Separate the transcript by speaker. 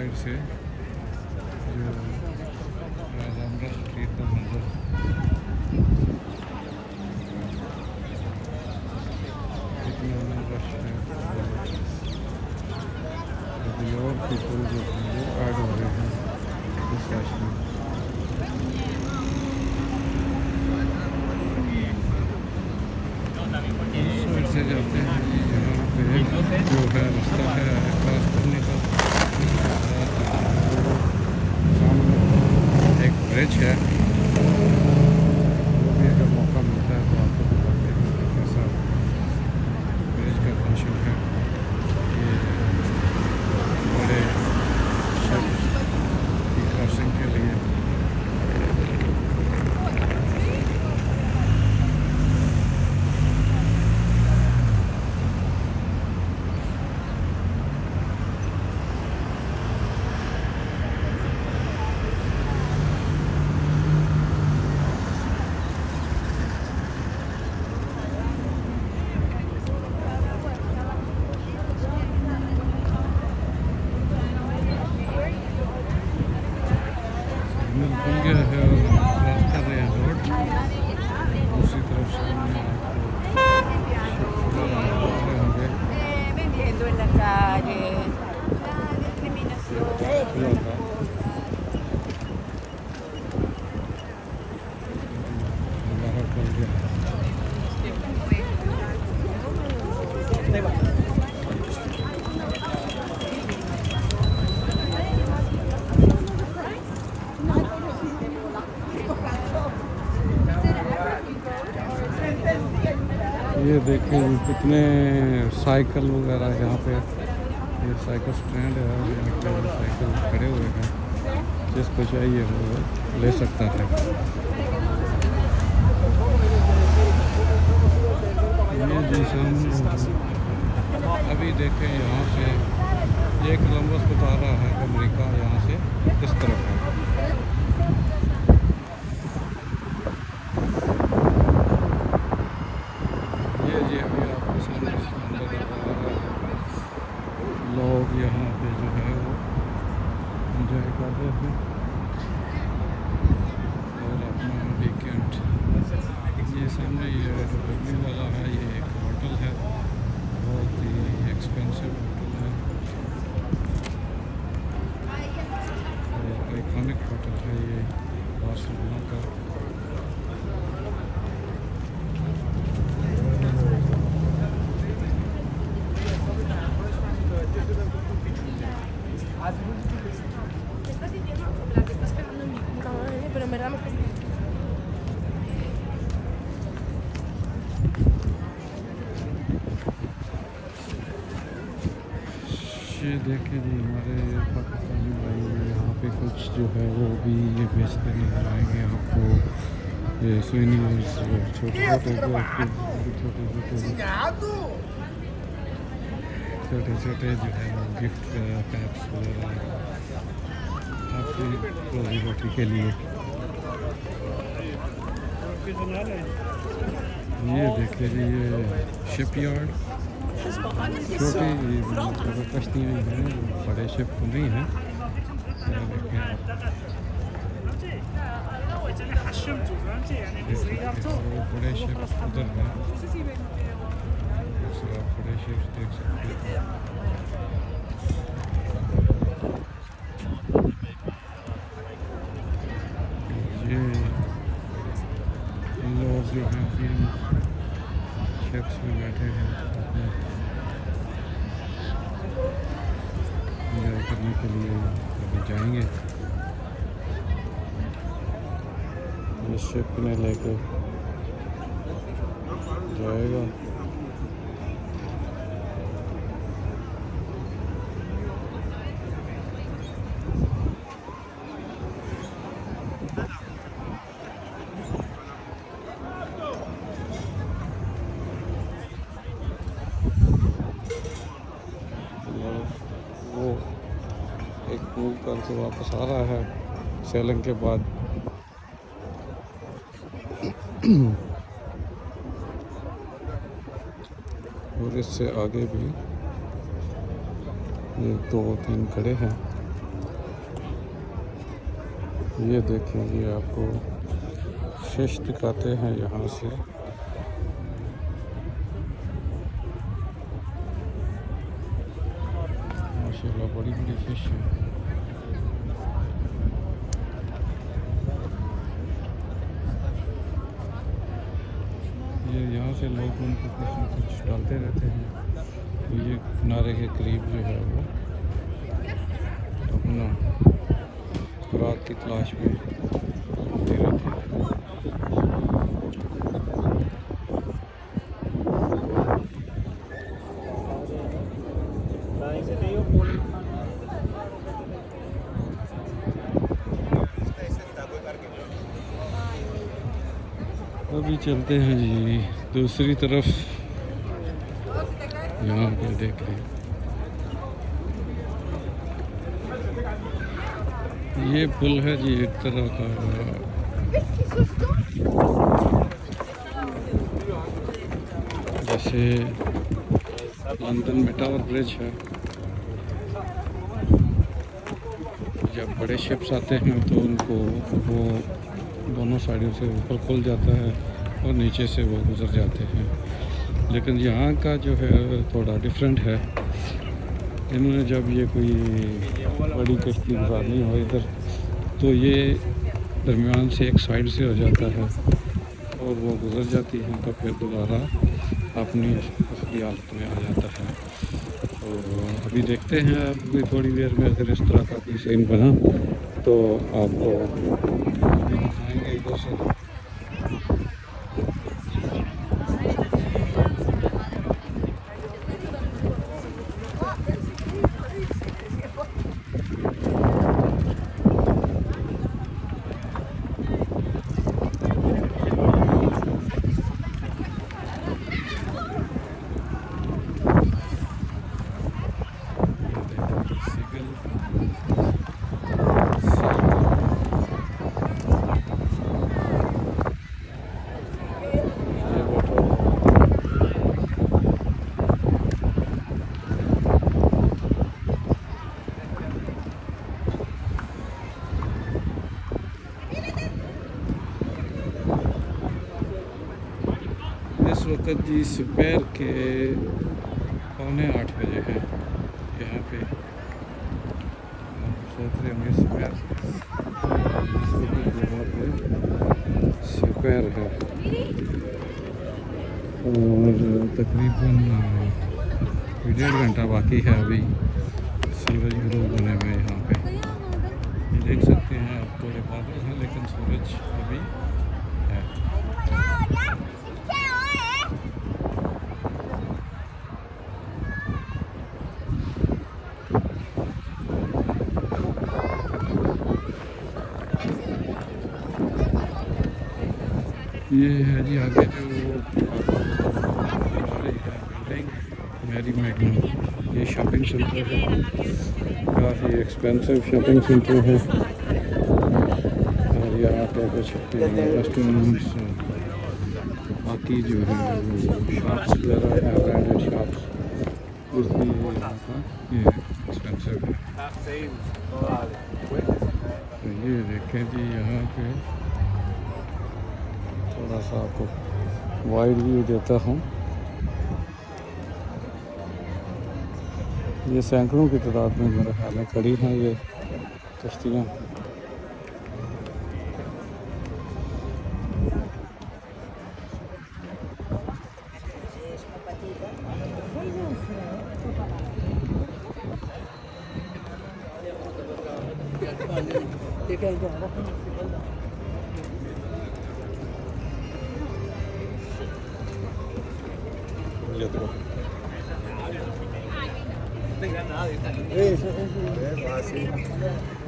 Speaker 1: Side से जो रामरा street का मंजर कितना रश है। अभी और पीपल जो हैं वो ऐड हो रहे हैं इस रश में। साइड से जाते हैं यहाँ पे जो है रास्ता है क्रॉस करने का। सामने एक ब्रिज है, वो भी अगर मौका मिलता है तो आपको दिखाते हैं कि कैसा ब्रिज का फंक्शन है। ये बड़े शिप की क्रॉसिंग के लिए। बन गया है और क्रॉस कर रहे हैं रोड। दूसरी तरफ सामने आपको होंगे।
Speaker 2: Vendiendo en la calle, la discriminación.
Speaker 1: खुला था दोबारा खुल गया। ये देखें कितने साइकिल वगैरह यहाँ पे। ये साइकिल स्टैंड है और यहाँ पे साइकिल खड़े हुए हैं, जिसको चाहिए वो ले सकता है। ये जैसे हम अभी देखें यहाँ से ये कोलंबस बता रहा है अमेरिका यहाँ से इस तरफ है। ये अभी आपके सामने समंदर नज़र आ रहा है। लोग यहाँ पे जो है वो एंजॉय कर रहे हैं और अपना वीकेंड। ये सामने ये डब्ल्यू वाला है, ये एक होटल है, बहुत ही एक्सपेंसिव होटल है और आइकॉनिक होटल है ये बार्सिलोना का।
Speaker 2: Pero en verdad me
Speaker 1: ये देखें जी हमारे पाकिस्तानी भाई यहाँ पे कुछ जो है वो भी ये बेचते नजर आएंगे आपको। ये सोनियर्स छोटे छोटे जो है वो गिफ्ट पैक्स वगैरह आपकी रोजी रोटी के लिए। ये देखिए जी ये शिप यार्ड, छोटी कश्तियाँ हैं, बड़े शिप तो नहीं हैं। देखें आप बड़े शिप उधर हैं, दूसरा आप बड़े शिप देख सकते हैं। ये लोग जो हैं फिर शिप्स में बैठे हैं अपने एंजॉय करने के लिए अभी जाएंगे। ये शिप में लेके जाएगा। वो एक मूव करके वापस आ रहा है सेलिंग के बाद। और इससे आगे भी ये 2-3 खड़े हैं। ये देखें, ये आपको फिश दिखाते हैं यहाँ से। माशाल्लाह बड़ी बड़ी फिश है। ये यहाँ से लोग उनको कुछ न कुछ डालते रहते हैं। ये किनारे के करीब जो है वो अपना खुराक की तलाश में घूमते रहते हैं। अभी चलते हैं जी दूसरी तरफ। यहाँ पे देखें, ये पुल है जी एक तरह का, जैसे लंदन में टावर ब्रिज है। जब बड़े शिप्स आते हैं तो उनको वो दोनों साइडों से ऊपर खुल जाता है और नीचे से वो गुजर जाते हैं। लेकिन यहाँ का जो है थोड़ा डिफरेंट है। इन्होंने जब ये कोई बड़ी कश्ती गुजारनी हो इधर, तो ये दरमियान से एक साइड से हो जाता है और वो गुजर जाती है, तो फिर दोबारा अपनी असली हालत में आ जाता है। तो अभी देखते हैं, अभी थोड़ी देर में अगर इस तरह का कोई सीन बना तो आपको दिखाएंगे इधर से। इस वक्त जी दोपहर के 7:45 बजे है यहाँ पे। सोच रहे होंगे दोपहर, यहाँ पे दोपहर है और तकरीबन 1.5 घंटा बाकी है अभी सूरज गुरूब होने में। यहाँ पे ये देख सकते हैं आप, थोड़े बादल हैं लेकिन सूरज अभी है। ये है जी आगे जो बिल्डिंग मैरी मैगनम, ये शॉपिंग सेंटर है, काफ़ी एक्सपेंसिव शॉपिंग सेंटर है। और यहाँ पे कुछ रेस्टोरेंट्स, बाकी जो है शॉप्स वगैरह है, ब्रांडेड शॉप्स, इसलिए यहाँ का ये एक्सपेंसिव है। तो ये देखें जी, यहाँ पे थोड़ा सा आपको वाइड व्यू देता हूँ। ये सैकड़ों की तादाद में मेरे ख्याल में खड़ी हैं ये कश्तियाँ।
Speaker 3: Eso, es fácil.